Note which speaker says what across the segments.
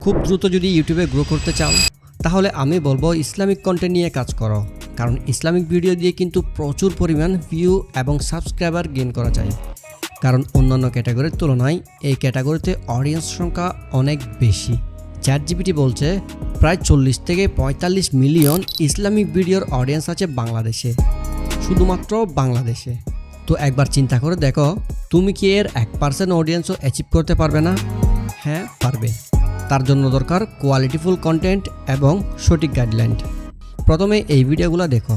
Speaker 1: খুব দ্রুত যদি ইউটিউবে গ্রো করতে চাও তাহলে আমি বলবো ইসলামিক কন্টেন্ট নিয়ে কাজ করো, কারণ ইসলামিক ভিডিও দিয়ে কিন্তু প্রচুর পরিমাণ ভিউ এবং সাবস্ক্রাইবার গেইন করা যায়। কারণ অন্যান্য ক্যাটাগরির তুলনায় এই ক্যাটাগরিতে অডিয়েন্স সংখ্যা অনেক বেশি। চ্যাটজিপিটি বলছে প্রায় 40 থেকে 45 মিলিয়ন ইসলামিক ভিডিওর অডিয়েন্স আছে বাংলাদেশে, শুধুমাত্র বাংলাদেশে। তো একবার চিন্তা করে দেখো, তুমি কি এর 1% অডিয়েন্সও অ্যাচিভ করতে পারবে না? হ্যাঁ পারবে। তার জন্য দরকার কোয়ালিটিফুল কন্টেন্ট এবং সঠিক গাইডলাইন। প্রথমে এই ভিডিওগুলো দেখো।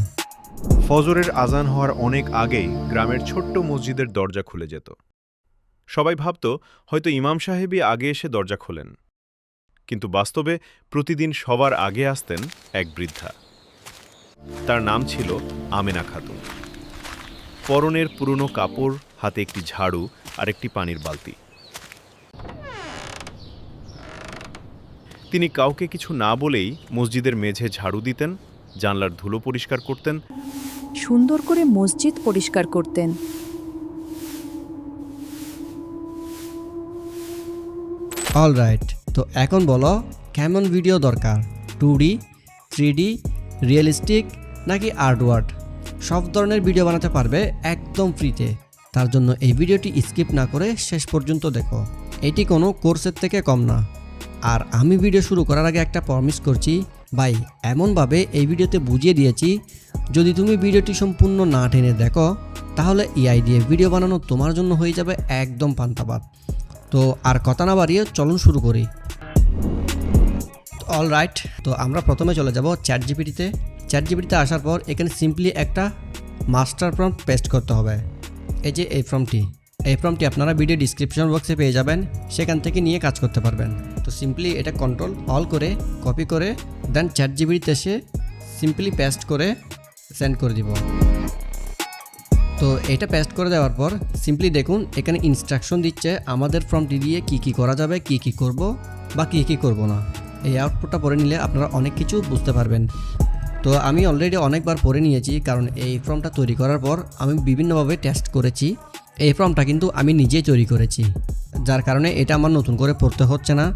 Speaker 2: ফজরের আজান হওয়ার অনেক আগেই গ্রামের ছোট্ট মসজিদের দরজা খুলে যেত। সবাই ভাবত হয়তো ইমাম সাহেবই আগে এসে দরজা খোলেন, কিন্তু বাস্তবে প্রতিদিন সবার আগে আসতেন এক বৃদ্ধা। তার নাম ছিল আমেনা খাতুন। পরনের পুরনো কাপড়, হাতে একটি ঝাড়ু আর একটি পানির বালতি। তিনি কাউকে কিছু না বলেই মসজিদের মেঝে ঝাড়ু দিতেন, জানলার ধুলো পরিষ্কার করতেন,
Speaker 3: সুন্দর করে মসজিদ পরিষ্কার করতেন।
Speaker 1: অলরাইট, তো এখন বলো কেমন ভিডিও দরকার? 2D, 3D, রিয়েলিস্টিক নাকি আর্টওয়ার্ড? সব ধরনের ভিডিও বানাতে পারবে একদম ফ্রিতে। তার জন্য এই ভিডিওটি স্কিপ না করে শেষ পর্যন্ত দেখো। এটি কোনো কোর্সের থেকে কম না। আর আমি ভিডিও শুরু করার আগে একটা প্রমিস করছি ভাই, এমনভাবে এই ভিডিওতে বুঝিয়ে দিয়েছি যদি তুমি ভিডিওটি সম্পূর্ণ না টেনে দেখো তাহলে এআই দিয়ে ভিডিও বানানো তোমার জন্য হয়ে যাবে একদম পান্তাভাত। তো আর কথা না বাড়িয়ে চলুন শুরু করি। অলরাইট, তো আমরা প্রথমে চলে যাব চ্যাটজিপিটিতে। চ্যাটজিপিটিতে আসার পর এখানে সিম্পলি একটা মাস্টার প্রম্পট পেস্ট করতে হবে। এই যে এই প্রম্পটটি আপনারা ভিডিও ডিসক্রিপশন বক্সে পেয়ে যাবেন, সেখান থেকে নিয়ে কাজ করতে পারবেন। তো সিম্পলি এটা কন্ট্রোল অল করে কপি করে দেন চ্যাটজিপিটিতে এসে সিম্পলি পেস্ট করে সেন্ড করে দিব। তো এটা পেস্ট করে দেওয়ার পর সিম্পলি দেখুন এখানে ইনস্ট্রাকশন দিচ্ছে আমাদের প্রম্পটটি দিয়ে কি করা যাবে, কি করব বা কি করব না। এই আউটপুটটা পড়ে নিলে আপনারা অনেক কিছু বুঝতে পারবেন। তো আমি অলরেডি অনেকবার পড়ে নিয়েছি, কারণ এই ফর্মটা তৈরি করার পর আমি বিভিন্নভাবে টেস্ট করেছি। এই ফর্মটা কিন্তু আমি নিজেই তৈরি করেছি, যার কারণে এটা আমার নতুন করে পড়তে হচ্ছে না।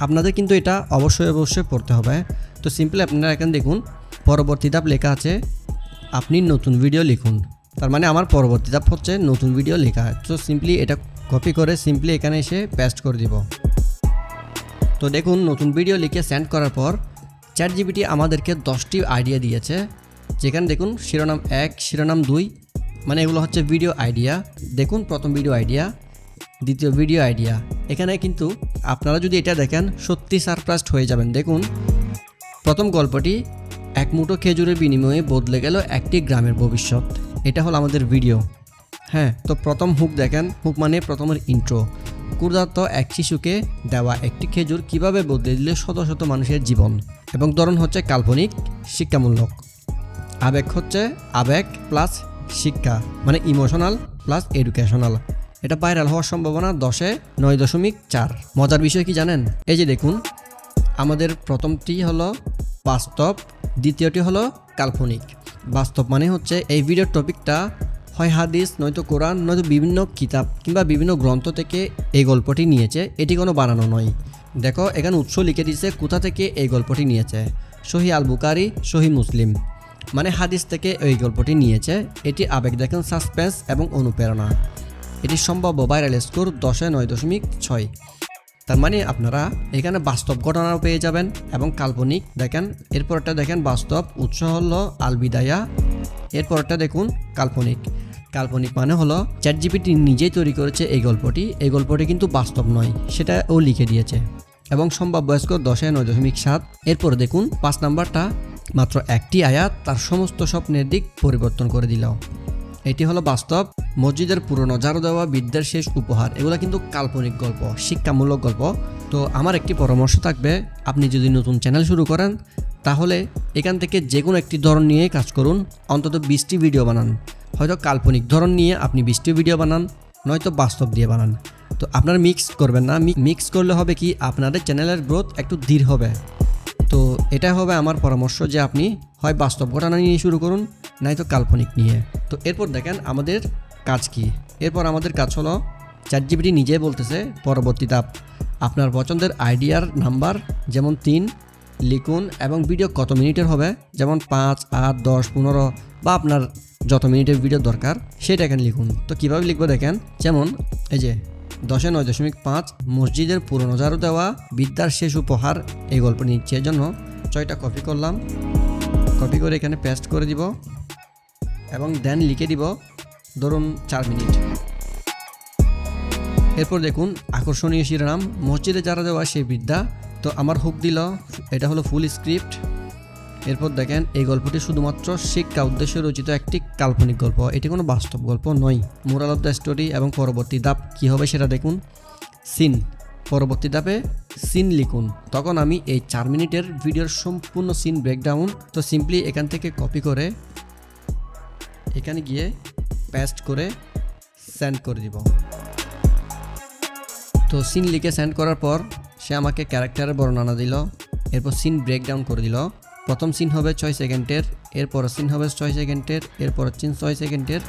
Speaker 1: আপনাদের কিন্তু এটা অবশ্যই পড়তে হবে। তো সিম্পলি আপনারা এখানে দেখুন পরবর্তী ধাপ লেখা আছে আপনি নতুন ভিডিও লিখুন। তার মানে আমার পরবর্তী ধাপ হচ্ছে নতুন ভিডিও লেখা। তো সিম্পলি এটা কপি করে সিম্পলি এখানে এসে পেস্ট করে দিব। তো দেখুন নতুন ভিডিও লিখে সেন্ড করার পর চ্যাটজিপিটি আমাদেরকে 10টি আইডিয়া দিয়েছে, যেখানে দেখুন শিরোনাম 1, শিরোনাম 2, মানে এগুলো হচ্ছে ভিডিও আইডিয়া। দেখুন প্রথম ভিডিও আইডিয়া, দ্বিতীয় ভিডিও আইডিয়া। এখানে কিন্তু আপনারা যদি এটা দেখেন সত্যি সারপ্রাইজড হয়ে যাবেন। দেখুন প্রথম গল্পটি এক মুঠো খেজুরের বিনিময়ে বদলে গেল একটি গ্রামের ভবিষ্যৎ। এটা হলো আমাদের ভিডিও। হ্যাঁ, তো প্রথম হুক দেখেন, হুক মানে প্রথমের ইন্ট্রো। ক্ষুধার্ত এক শিশুকে দেওয়া একটি খেজুর কিভাবে বদলে দিল শত শত মানুষের জীবন। এবং ধরন হচ্ছে কাল্পনিক, শিক্ষামূলক। আবেগ হচ্ছে আবেগ প্লাস শিক্ষা, মানে ইমোশনাল প্লাস এডুকেশনাল। এটা ভাইরাল হওয়ার সম্ভাবনা 10-এ 9.4। মজার বিষয় কি জানেন? এই যে দেখুন আমাদের প্রথমটি হলো বাস্তব, দ্বিতীয়টি হলো কাল্পনিক। বাস্তব মানে হচ্ছে এই ভিডিওর টপিকটা হয় হাদিস, নয়তো কোরআন, নয়তো বিভিন্ন কিতাব কিংবা বিভিন্ন গ্রন্থ থেকে এই গল্পটি নিয়েছে। এটি কোনো বানানো নয়। দেখো এখানে উৎস লিখে দিয়েছে কোথা থেকে এই গল্পটি নিয়েছে। সহি আল বুখারী, সহি মুসলিম, মানে হাদিস থেকে এই গল্পটি নিয়েছে। এটি আবেগ দেখেন সাসপেন্স এবং অনুপ্রেরণা। এটি সম্ভাব্য ভাইরাল স্কোর 10-এ 9.6। তার মানে আপনারা এখানে বাস্তব ঘটনাও পেয়ে যাবেন এবং কাল্পনিক দেখেন। এরপরটা দেখেন বাস্তব, উৎস হলো আল বিদায়া। এরপরটা দেখুন কাল্পনিক মানে হলো চ্যাটজিপিটি নিজেই তৈরি করেছে এই গল্পটি কিন্তু বাস্তব নয়, সেটা ও লিখে দিয়েছে এবং সম্ভাব্য স্কোর 10-এ 9.7। এরপর দেখুন 5 নাম্বারটা মাত্র একটি আয়াত তার সমস্ত স্বপ্নের দিক পরিবর্তন করে দিল। এটি হলো বাস্তব। মসজিদের পুরনো ঝাড়ু দেওয়া বৃদ্ধের শেষ উপহার, এগুলো কিন্তু কাল্পনিক গল্প, শিক্ষামূলক গল্প। তো আমার একটি পরামর্শ থাকবে, আপনি যদি নতুন চ্যানেল শুরু করেন তাহলে এখান থেকে যে কোনো একটি ধরন নিয়ে কাজ করুন। অন্তত 20টি ভিডিও বানান। হয়তো কাল্পনিক ধরন নিয়ে আপনি 20টি ভিডিও বানান, নয়তো বাস্তব দিয়ে বানান। তো আপনারা মিক্স করবেন না। মিক্স করলে হবে কি আপনাদের চ্যানেলের গ্রোথ একটু ধীর হবে। তো এটা হবে আমার পরামর্শ যে আপনি হয় বাস্তব ঘটনা নিয়ে শুরু করুন, নয়তো কাল্পনিক নিয়ে। তো এরপর দেখেন আমাদের কাজ কি। এরপর আমাদের কাজ হলো চ্যাটজিপিটি নিজে বলতেছে পরবর্তী ধাপ আপনার পছন্দের আইডিয়ার নাম্বার যেমন 3 লিখুন এবং ভিডিও কত মিনিটের হবে যেমন 5, 8, 10, 15 বা আপনার যত মিনিটের ভিডিও দরকার সেটা এখানে লিখুন। তো কীভাবে লিখবো দেখেন, যেমন এই যে 10.9.5 মসজিদের পুনরুদ্ধার দেওয়া বিদ্যার শেষ উপহার এই গল্প নিচ্ছে, এর জন্য 6টা কপি করলাম, কপি করে এখানে পেস্ট করে দিব এবং দেন লিখে দিব ধরুন 4 মিনিট। এরপর দেখুন আকর্ষণীয় শিরোনাম মসজিদে যারা দেওয়া সেই বিদ্যা। তো আমার হুক দিল, এটা হলো ফুল স্ক্রিপ্ট। এরপর দেখেন এই গল্পটি শুধুমাত্র শিক্ষা উদ্দেশ্যে রচিত একটি কাল্পনিক গল্প, এটি কোনো বাস্তব গল্প নয়। মোরাল অফ দ্য স্টোরি এবং পরবর্তী ধাপ কী হবে সেটা দেখুন। সিন, পরবর্তী ধাপে সিন লিখুন। তখন আমি এই 4 মিনিটের ভিডিওর সম্পূর্ণ সিন ব্রেকডাউন, তো সিম্পলি এখান থেকে কপি করে এখানে গিয়ে পেস্ট করে সেন্ড করে দিব। তো সিন লিখে সেন্ড করার পর সে আমাকে ক্যারেক্টারের বর্ণনা দিল, এরপর সিন ব্রেকডাউন করে দিল। প্রথম সিন হবে 6 সেকেন্ডের, এরপর সিন হবে 6 সেকেন্ডের, এরপর সিন 6 সেকেন্ডের।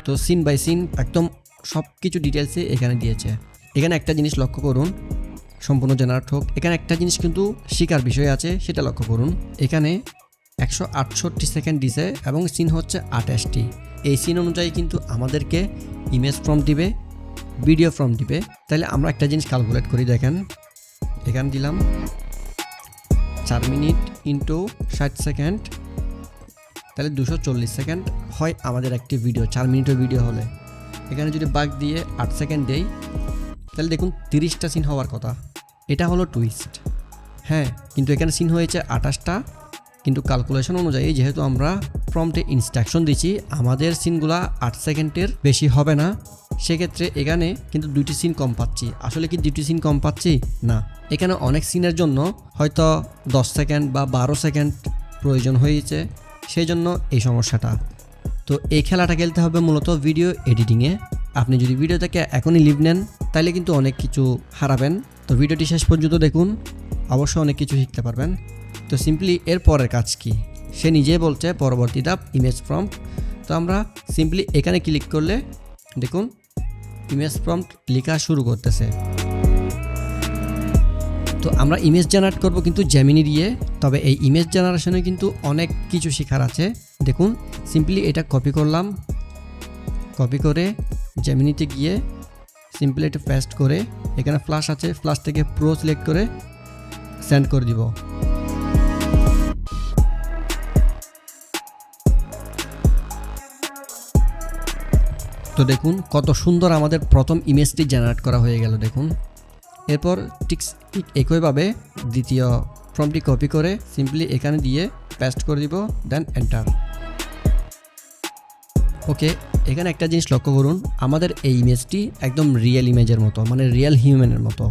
Speaker 1: তো সিন বাই সিন একদম সব কিছু ডিটেলসে এখানে দিয়েছে। এখানে একটা জিনিস লক্ষ্য করুন, সম্পূর্ণ জেনারেট হোক, এখানে একটা জিনিস কিন্তু শিকার বিষয় আছে সেটা লক্ষ্য করুন। এখানে 168 সেকেন্ড দিছে এবং সিন হচ্ছে 28টি। এই সিন অনুযায়ী কিন্তু আমাদেরকে ইমেজ ফর্ম দিবে, ভিডিও ফর্ম দিবে। তাহলে আমরা একটা জিনিস ক্যালকুলেট করি, দেখেন এখানে দিলাম 4 মিনিট ইন্টু 60 সেকেন্ড, তাহলে 240 সেকেন্ড হয় আমাদের একটি ভিডিও 4 মিনিটের ভিডিও হলে। এখানে যদি বাগ দিয়ে 8 সেকেন্ড দেই তাহলে দেখুন 30টা সিন হওয়ার কথা। এটা হলো টুইস্ট, হ্যাঁ, কিন্তু এখানে সিন হয়েছে 28টা। কিন্তু ক্যালকুলেশন অনুযায়ী যেহেতু আমরা প্রম্পটে ইনস্ট্রাকশন দিচ্ছি আমাদের সিনগুলা 8 সেকেন্ডের বেশি হবে না, সেক্ষেত্রে এখানে কিন্তু 2টি সিন কম পাচ্ছি। আসলে কি 2টি সিন কম পাচ্ছি? না, এখানে অনেক সিনের জন্য হয়তো 10 সেকেন্ড বা 12 সেকেন্ড প্রয়োজন হয়েছে, সেই জন্য এই সমস্যাটা। তো এই খেলাটা খেলতে হবে মূলত ভিডিও এডিটিংয়ে। আপনি যদি ভিডিও থেকে এখনই লিভ নেন তাহলে কিন্তু অনেক কিছু হারাবেন। তো ভিডিওটি শেষ পর্যন্ত দেখুন, অবশ্যই অনেক কিছু শিখতে পারবেন। তো সিম্পলি এর পরের কাজ কি সে নিজে বলছে, পরবর্তী ধাপ ইমেজ প্রম্পট। তো আমরা সিম্পলি এখানে ক্লিক করলে দেখুন ইমেজ প্রম্পট লেখা শুরু করতেছে। তো আমরা ইমেজ জেনারেট করব কিন্তু জেমিনি দিয়ে। তবে এই ইমেজ জেনারেশনে কিন্তু অনেক কিছু শেখার আছে। দেখুন সিম্পলি এটা কপি করলাম, কপি করে জেমিনিতে গিয়ে সিম্পলি এটা পেস্ট করে এখানে ফ্ল্যাশ আছে, ফ্ল্যাশ থেকে প্রো সিলেক্ট করে সেন্ড করে দিব। তো দেখুন কত সুন্দর আমাদের প্রথম ইমেজটি জেনারেট করা হয়ে গেল দেখুন। এরপর ঠিক একইভাবে দ্বিতীয় ফর্মটি কপি করে সিম্পলি এখানে দিয়ে পেস্ট করে দিব, দেন এন্টার। ওকে, এখানে একটা জিনিস লক্ষ্য করুন, আমাদের এই ইমেজটি একদম রিয়েল ইমেজের মতো, মানে রিয়েল হিউম্যানের মতো।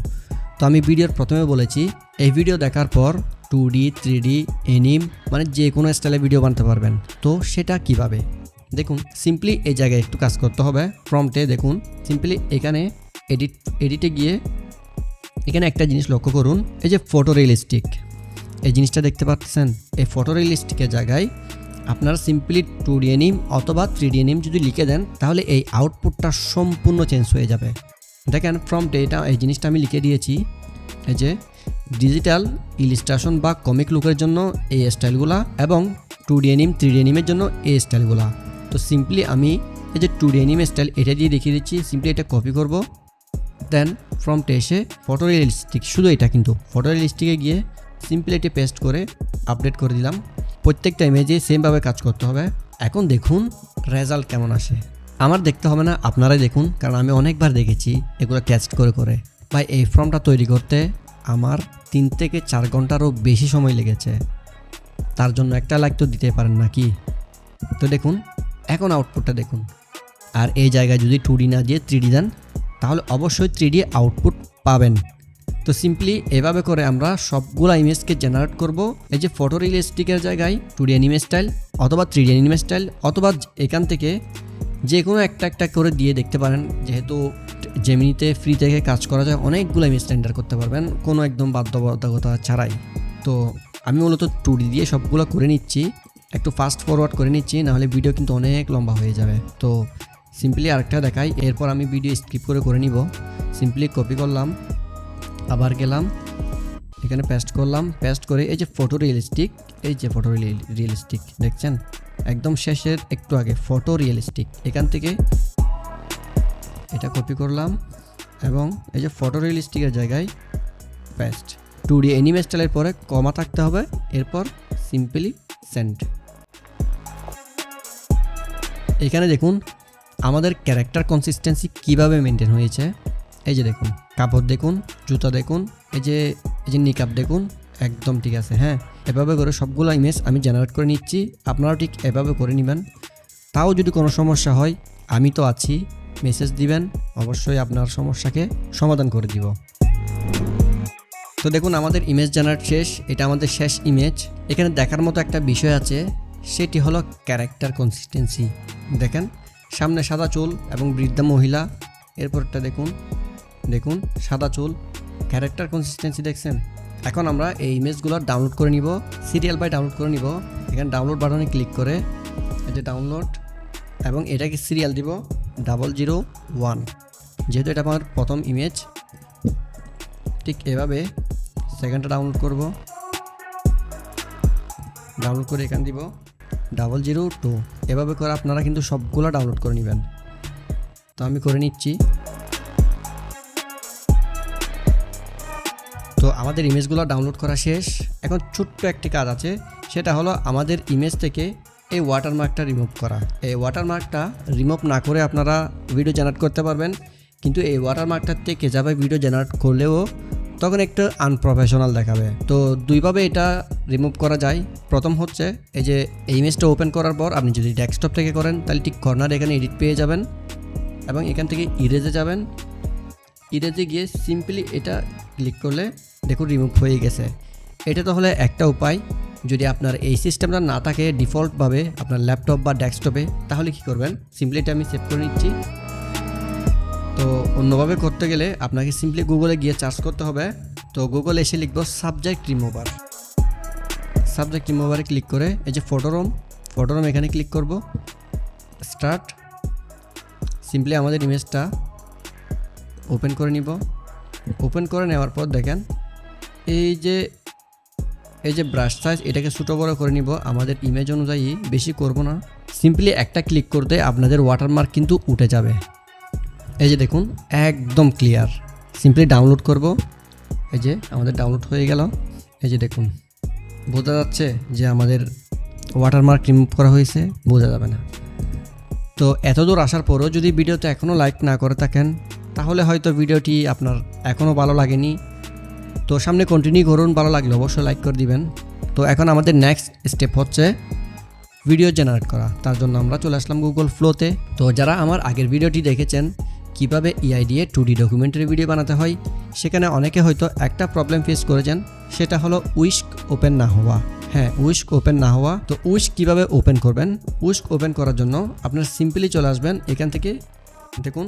Speaker 1: তো আমি ভিডিওর প্রথমে বলেছি এই ভিডিও দেখার পর 2D 3D এনিম মানে যে কোনো স্টাইলে ভিডিও বানাতে পারবেন। তো সেটা কিভাবে দেখুন, সিম্পলি এই জায়গায় একটু কাজ করতে হবে। প্রম্পটে দেখুন সিম্পলি এখানে এডিটে গিয়ে এখানে একটা জিনিস লক্ষ্য করুন, এই যে ফটো রিয়েলিস্টিক এই জিনিসটা দেখতে পাচ্ছেন। এই ফটো রিয়েলিস্টিকের জায়গায় আপনারা সিম্পলি 2D এনিম অথবা 3D এনিম যদি লিখে দেন তাহলে এই আউটপুটটা সম্পূর্ণ চেঞ্জ হয়ে যাবে। দেখেন প্রম্পটে এই জিনিসটা আমি লিখে দিয়েছি, এই যে ডিজিটাল ইলিস্ট্রেশন বা কমিক লুকের জন্য এই স্টাইলগুলা এবং 2D এনিম 3D এনিমের জন্য এই স্টাইলগুলা। তো সিম্পলি আমি এই যে 2D এনিম স্টাইল এটা দিয়ে দেখিয়ে দিচ্ছি, সিম্পলি এটা কপি করব, দেন প্রম্পটে এসে ফটো রিয়েলিস্টিক, শুধু এটা কিন্তু ফটো রিয়েলিস্টিকে গিয়ে সিম্পলি এটা পেস্ট করে আপডেট করে দিলাম। প্রত্যেকটা ইমেজে সেমভাবে কাজ করতে হবে। এখন দেখুন রেজাল্ট কেমন আসে। আমার দেখতে হবে না, আপনারাই দেখুন, কারণ আমি অনেকবার দেখেছি এগুলো টেস্ট করে করে। ভাই এই ফর্মটা তৈরি করতে আমার 3 থেকে 4 ঘন্টারও বেশি সময় লেগেছে। তার জন্য একটা লাইক তো দিতে পারেন নাকি? তো দেখুন এখন আউটপুটটা দেখুন। আর এই জায়গায় যদি 2D না দিয়ে 3D দেন তাহলে অবশ্যই 3D আউটপুট পাবেন। তো সিম্পলি এভাবে করে আমরা সবগুলা ইমেজকে জেনারেট করব। এই যে ফটো রিয়েলিস্টিকের জায়গায় 2D অ্যানিমে স্টাইল অথবা 3D অ্যানিমে স্টাইল অথবা এখান থেকে যে কোনো একটা করে দিয়ে দেখতে পারেন। যেহেতু জেমিনিতে ফ্রি থেকে কাজ করা যায়, অনেকগুলো ইমেজ রেন্ডার করতে পারবেন কোনো একদম বাধ্যবাধকতা ছাড়াই। তো আমি মূলত 2D দিয়ে সবগুলো করে নিচ্ছি, একটু ফাস্ট ফরওয়ার্ড করে নিচ্ছি, নাহলে ভিডিও কিন্তু অনেক লম্বা হয়ে যাবে। তো সিম্পলি আরেকটা দেখাই, এরপর আমি ভিডিও স্কিপ করে নিব। সিম্পলি কপি করলাম, আবার গেলাম, এখানে পেস্ট করলাম, পেস্ট করে এই যে ফটো রিয়েলিস্টিক, এই যে ফটো রিয়েলিস্টিক দেখছেন একদম শেষের একটু আগে ফটো রিয়েলিস্টিক, এখান থেকে এটা কপি করলাম এবং এই যে ফটো রিয়েলিস্টিকের জায়গায় পেস্ট। 2D অ্যানিমে স্টাইলের পরে কমা থাকতে হবে, এরপর সিম্পলি সেন্ড। এখানে দেখুন আমাদের ক্যারেক্টার কনসিস্টেন্সি কিভাবে মেনটেন হয়েছে। এই যে দেখুন কাপড় দেখুন, জুতা দেখুন, এই যে নিকাপ দেখুন, একদম ঠিক আছে। হ্যাঁ, এভাবে করে সবগুলো ইমেজ আমি জেনারেট করে নিচ্ছি, আপনারাও ঠিক এভাবে করে নেবেন। তাও যদি কোনো সমস্যা হয় আমি তো আছি, মেসেজ দিবেন, অবশ্যই আপনার সমস্যাকে সমাধান করে দিব। তো দেখুন আমাদের ইমেজ জেনারেট শেষ, এটা আমাদের শেষ ইমেজ। এখানে দেখার মতো একটা বিষয় আছে, সেটি হলো ক্যারেক্টার কনসিস্টেন্সি। দেখেন সামনে সাদা চুল এবং বৃদ্ধা মহিলা, এরপরটা দেখুন দেখুন সাদা চুল, ক্যারেক্টার কনসিস্টেন্সি দেখছেন। এখন আমরা এই ইমেজগুলো ডাউনলোড করে নিব, সিরিয়াল বাই ডাউনলোড করে নিব। এখানে ডাউনলোড বাটনে ক্লিক করে এই যে ডাউনলোড, এবং এটাকে সিরিয়াল দিব 001, যেহেতু এটা আমার প্রথম ইমেজ। ঠিক এভাবে সেকেন্ডটা ডাউনলোড করব, ডাউনলোড করে এখানে দিব 002। এভাবে করে আপনারা কিন্তু সবগুলো ডাউনলোড করে নেবেন। তো আমি করে নিচ্ছি। তো আমাদের ইমেজগুলো ডাউনলোড করা শেষ। এখন ছোট্ট একটি কাজ আছে, সেটা হলো আমাদের ইমেজ থেকে এই ওয়াটারমার্কটা রিমুভ করা। এই ওয়াটারমার্কটা রিমুভ না করে আপনারা ভিডিও জেনারেট করতে পারবেন, কিন্তু এই ওয়াটারমার্কটার থেকে যাবে ভিডিও জেনারেট করলেও তখন একটু আনপ্রফেশনাল দেখাবে। তো দুইভাবে এটা রিমুভ করা যায়। প্রথম হচ্ছে এই যে এই ইমেজটা ওপেন করার পর আপনি যদি ডেস্কটপ থেকে করেন তাহলে ঠিক কর্নারে এখানে এডিট পেয়ে যাবেন, এবং এখান থেকে ইরেজে যাবেন। ইরেজে গিয়ে সিম্পলি এটা ক্লিক করলে দেখুন রিমুভ হয়ে গেছে। এটা তো হলে একটা উপায়। যদি আপনার এই সিস্টেমটা না থাকে ডিফল্টভাবে আপনার ল্যাপটপ বা ডেস্কটপে, তাহলে কি করবেন, সিম্পলি এটা আমি সেভ করে নিচ্ছি। তো অন্যভাবে করতে গেলে আপনাকে সিম্পলি গুগলে গিয়ে সার্চ করতে হবে। তো গুগলে এসে লিখব সাবজেক্ট রিমুভার। সাবজেক্ট রিমুভারে ক্লিক করে এই যে ফটোরুম এখানে ক্লিক করব, স্টার্ট। সিম্পলি আমাদের ইমেজটা ওপেন করে নিব। ওপেন করে নেওয়ার পর দেখেন এই যে ব্রাশ সাইজ, এটাকে ছোটো বড় করে নিব আমাদের ইমেজ অনুযায়ী, বেশি করব না। সিম্পলি একটা ক্লিক করতে আপনাদের ওয়াটারমার্ক কিন্তু উঠে যাবে। এই যে দেখুন একদম ক্লিয়ার। সিম্পলি ডাউনলোড করব, এই যে আমাদের ডাউনলোড হয়ে গেল। এই যে দেখুন বোঝা যাচ্ছে যে আমাদের ওয়াটারমার্ক রিমুভ করা হয়েছে, বোঝা যাবে না। তো এত দূর আসার পরও যদি ভিডিওতে এখনও লাইক না করে থাকেন, তাহলে হয়তো ভিডিওটি আপনার এখনও ভালো লাগেনি। তো সামনে কন্টিনিউ করুন, ভালো লাগলে অবশ্যই লাইক করে দিবেন। তো এখন আমাদের নেক্সট স্টেপ হচ্ছে ভিডিও জেনারেট করা। তার জন্য আমরা চলে আসলাম গুগল ফ্লোতে। তো যারা আমার আগের ভিডিওটি দেখেছেন কিভাবে এআই দিয়ে 2D ডকুমেন্টারি ভিডিও বানাতে হয়, সেখানে অনেকে হয়তো একটা প্রবলেম ফেস করেছেন, সেটা হলো উইস্ক ওপেন না হওয়া। হ্যাঁ, উইস্ক ওপেন না হওয়া। তো উইস্ক কীভাবে ওপেন করবেন? উইস্ক ওপেন করার জন্য আপনার সিম্পলি চলে আসবেন এখান থেকে, দেখুন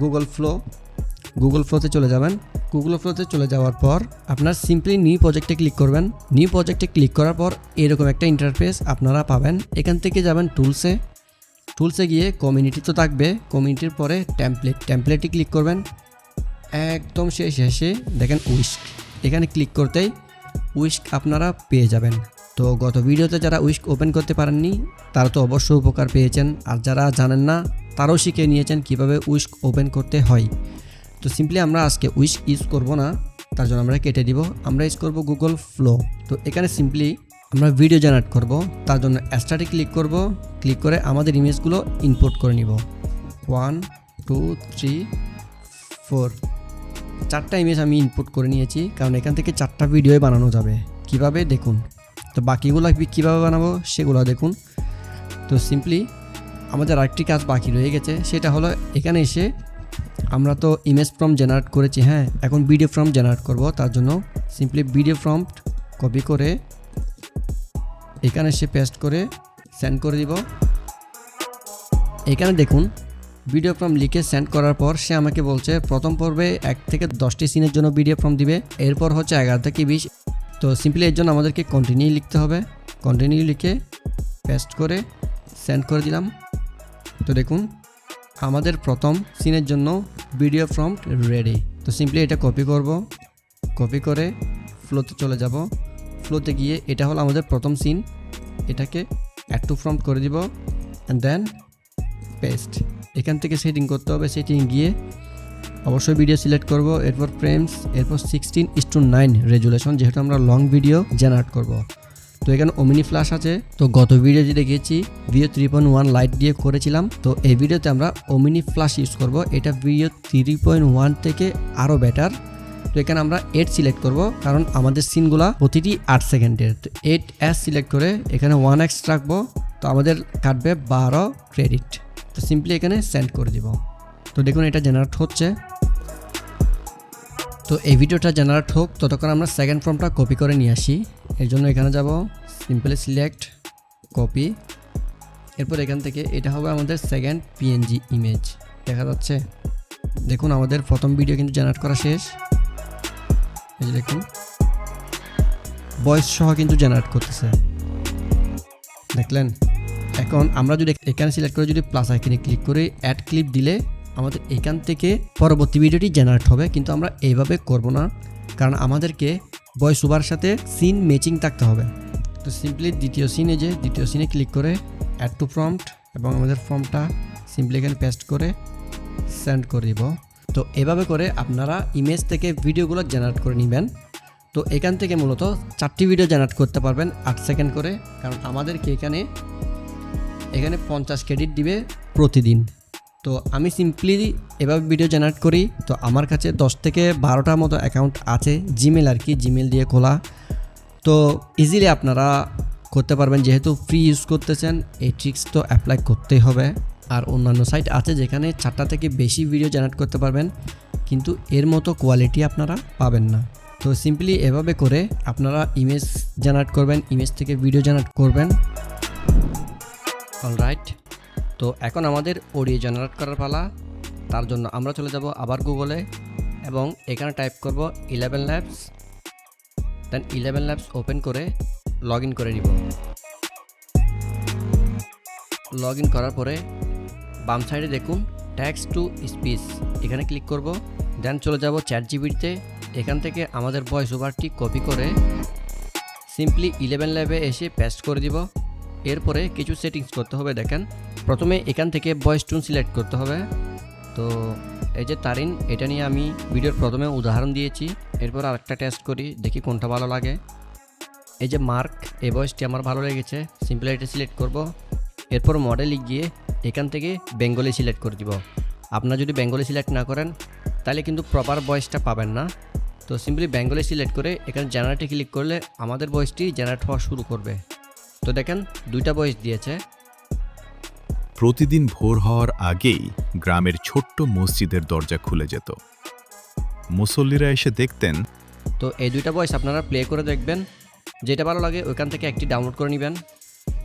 Speaker 1: গুগল ফ্লোতে চলে যাবেন। গুগল ফ্লোতে চলে যাওয়ার পর আপনার সিম্পলি নিউ প্রজেক্টে ক্লিক করবেন। নিউ প্রজেক্টে ক্লিক করার পর এরকম একটা ইন্টারফেস আপনারা পাবেন। এখান থেকে যাবেন টুলসে গিয়ে কমিউনিটি তো থাকবে, কমিউনিটির পরে টেমপ্লেটে ক্লিক করবেন। একদম শেষে দেখেন উইস্ক, এখানে ক্লিক করতেই উইস্ক আপনারা পেয়ে যাবেন। তো গত ভিডিওতে যারা উইস্ক ওপেন করতে পারেননি তারা তো অবশ্যই উপকার পেয়েছেন, আর যারা জানেন না তারাও শিখে নিয়েছেন কিভাবে উইস্ক ওপেন করতে হয়। তো সিম্পলি আমরা আজকে উইস্ক ইউজ করব না, তার জন্য আমরা কেটে দিব। আমরা ইউজ করব গুগল ফ্লো। তো এখানে সিম্পলি আমরা ভিডিও জেনারেট করব, তার জন্য স্টার্টে ক্লিক করব। ক্লিক করে আমাদের ইমেজগুলো ইনপুট করে নিব। 1 2 3 4 4টা ইমেজ আমি ইনপুট করে নিয়েছি, কারণ এখান থেকে 4টা ভিডিওই বানানো যাবে। কিভাবে দেখুন। তো বাকিগুলো কীভাবে বানাবো সেগুলো দেখুন। তো সিম্পলি আমাদের আরেকটি কাজ বাকি রয়ে গেছে, সেটা হলো এখানে এসে আমরা তো ইমেজ ফর্ম জেনারেট করেছি, হ্যাঁ, এখন ভিডিও ফর্ম জেনারেট করব। তার জন্য সিম্পলি ভিডিও ফর্ম কপি করে এখানে এসে পেস্ট করে সেন্ড করে দিব। এখানে দেখুন ভিডিও ফর্ম লিখে সেন্ড করার পর সে আমাকে বলছে প্রথম পর্বে 1 থেকে 10টি সিনের জন্য ভিডিও ফর্ম দিবে, এরপর হচ্ছে 11 থেকে 20। তো সিম্পলি এর জন্য আমাদেরকে কন্টিনিউ লিখতে হবে। কন্টিনিউ লিখে পেস্ট করে সেন্ড করে দিলাম। তো দেখুন আমাদের প্রথম সিনের জন্য ভিডিও ফর্ম রেডি। তো সিম্পলি এটা কপি করব, কপি করে ফ্লোতে চলে যাব। ফ্লোতে গিয়ে এটা হলো আমাদের প্রথম সিন, এটাকে অ্যাড টু ফ্রন্ট করে দিব অ্যান্ড দেন পেস্ট। এখান থেকে সেটিং করতে হবে, সেটিং গিয়ে অবশ্যই ভিডিও সিলেক্ট করব, এরপর ফ্রেমস, এরপর 16:9 রেজুলেশন, যেহেতু আমরা লং ভিডিও জেনারেট করব। তো এখানে ওমিনি ফ্ল্যাশ আছে। তো গত ভিডিও যে দেখেছি ভিডিও 3.1 লাইট দিয়ে করেছিলাম, তো এই ভিডিওতে আমরা ওমিনি ফ্ল্যাশ ইউজ করব। এটা ভিডিও 3.1 থেকে আরও বেটার। তো এখানে আমরা 8 সিলেক্ট করব, কারণ আমাদের সিনগুলা প্রতিটি 8 সেকেন্ডের। তো 8S সিলেক্ট করে এখানে 1x রাখবো, তো আমাদের কাটবে 12 ক্রেডিট। তো সিম্পলি এখানে সেন্ড করে দিব। তো দেখুন এটা জেনারেট হচ্ছে। তো এই ভিডিওটা জেনারেট হোক ততক্ষণ আমরা সেকেন্ড ফর্মটা কপি করে নিয়ে আসি। এর জন্য এখানে যাব, সিম্পলি সিলেক্ট কপি, এরপর এখান থেকে এটা হবে আমাদের সেকেন্ড PNG ইমেজ। দেখা যাচ্ছে, দেখুন আমাদের প্রথম ভিডিও কিন্তু জেনারেট করা শেষ। এই যে দেখুন ভয়েস সহ কিন্তু জেনারেট করতেছে, দেখলেন। এখন আমরা যদি এখানে সিলেক্ট করে যদি প্লাস আইকনে ক্লিক করে অ্যাড ক্লিপ দিলে আমাদের এখান থেকে পরবর্তী ভিডিওটি জেনারেট হবে, কিন্তু আমরা এইভাবে করব না, কারণ আমাদেরকে ভয়েস ওভার সাথে সিন ম্যাচিং থাকতে হবে। তো সিম্পলি দ্বিতীয় সিনে ক্লিক করে অ্যাড টু প্রম্পট এবং আমাদের ফর্মটা সিম্পলি এখানে পেস্ট করে সেন্ড করে দিব। তো এভাবে করে আপনারা ইমেজ থেকে ভিডিওগুলো জেনারেট করে নেবেন। তো এখান থেকে মূলত 4টি ভিডিও জেনারেট করতে পারবেন 8 সেকেন্ড করে, কারণ আমাদেরকে এখানে 50 ক্রেডিট দিবে প্রতিদিন। তো আমি সিম্পলি এভাবে ভিডিও জেনারেট করি। তো আমার কাছে 10 থেকে 12টার মতো অ্যাকাউন্ট আছে, জিমেল আর কি, জিমেল দিয়ে খোলা। তো ইজিলি আপনারা করতে পারবেন, যেহেতু ফ্রি ইউজ করতেছেন এই ট্রিক্স তো অ্যাপ্লাই করতেই হবে। আর অন্যান্য সাইট আছে যেখানে 4টা থেকে বেশি ভিডিও জেনারেট করতে পারবেন, কিন্তু এর মতো কোয়ালিটি আপনারা পাবেন না। তো সিম্পলি এভাবে করে আপনারা ইমেজ জেনারেট করবেন, ইমেজ থেকে ভিডিও জেনারেট করবেন। অলরাইট, তো এখন আমাদের অডিও জেনারেট করার পালা। তার জন্য আমরা চলে যাব আবার গুগলে এবং এখানে টাইপ করব 11 ল্যাবস, দেন 11 ল্যাবস ওপেন করে লগ ইন করে নিব। লগ ইন করার পরে বাম সাইডে দেখুন টেক্সট টু স্পিচ, এখানে ক্লিক করব। দেন চলে যাব চ্যাটজিপিটিতে, এখান থেকে আমাদের ভয়েস ওভারটি কপি করে সিম্পলি 11 ল্যাবে এসে পেস্ট করে দিব। এরপরে কিছু সেটিংস করতে হবে। দেখেন প্রথমে এখান থেকে ভয়েস টোন সিলেক্ট করতে হবে। তো এই যে তারিন, এটা নিয়ে আমি ভিডিওর প্রথমে উদাহরণ দিয়েছি। এরপর আরেকটা টেস্ট করি, দেখি কোনটা ভালো লাগে। এই যে মার্ক, এই ভয়েসটি আমার ভালো লেগেছে, সিম্পলি এটা সিলেক্ট করব। এরপর মডেলে গিয়ে এখান থেকে বেঙ্গলি সিলেক্ট করে দিব। আপনারা যদি বেঙ্গলি সিলেক্ট না করেন তাহলে কিন্তু প্রপার ভয়েসটা পাবেন না। তো সিম্পলি বেঙ্গলি সিলেক্ট করে এখানে জেনারেটে ক্লিক করলে আমাদের ভয়েসটি জেনারেট হওয়া শুরু করবে। তো দেখেন 2টা ভয়েস দিয়েছে।
Speaker 2: প্রতিদিন ভোর হওয়ার আগেই গ্রামের ছোট্ট মসজিদের দরজা খুলে যেত। মুসল্লিরা এসে দেখতেন।
Speaker 1: তো এই 2টা ভয়েস আপনারা প্লে করে দেখবেন, যেটা ভালো লাগে ওইখান থেকে একটি ডাউনলোড করে নেবেন।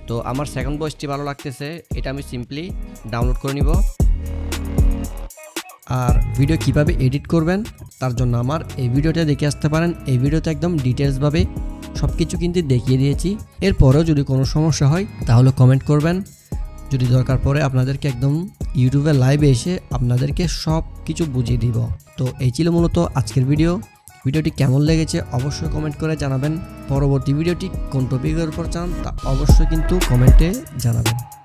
Speaker 1: তো আমার সেকেন্ড ভয়েসটি ভালো লাগতেছে, এটা আমি সিম্পলি ডাউনলোড করে নিব। আর ভিডিও কিভাবে এডিট করবেন তার জন্য আমার এই ভিডিওটা দেখে আসতে পারেন। এই ভিডিওতে একদম ডিটেলসভাবে সব কিছু কিন্তু দেখিয়ে দিয়েছি। এরপরেও যদি কোনো সমস্যা হয় তাহলে কমেন্ট করবেন, যদি দরকার পড়ে আপনাদেরকে একদম ইউটিউবে লাইভে এসে আপনাদেরকে সব কিছু বুঝিয়ে দিব। তো এই ছিল মূলত আজকের ভিডিওটি কেমন লেগেছে অবশ্যই কমেন্ট করে জানাবেন। পরবর্তী ভিডিওটি কোন টপিকের উপর চান তা অবশ্যই কিন্তু কমেন্টে জানাবেন।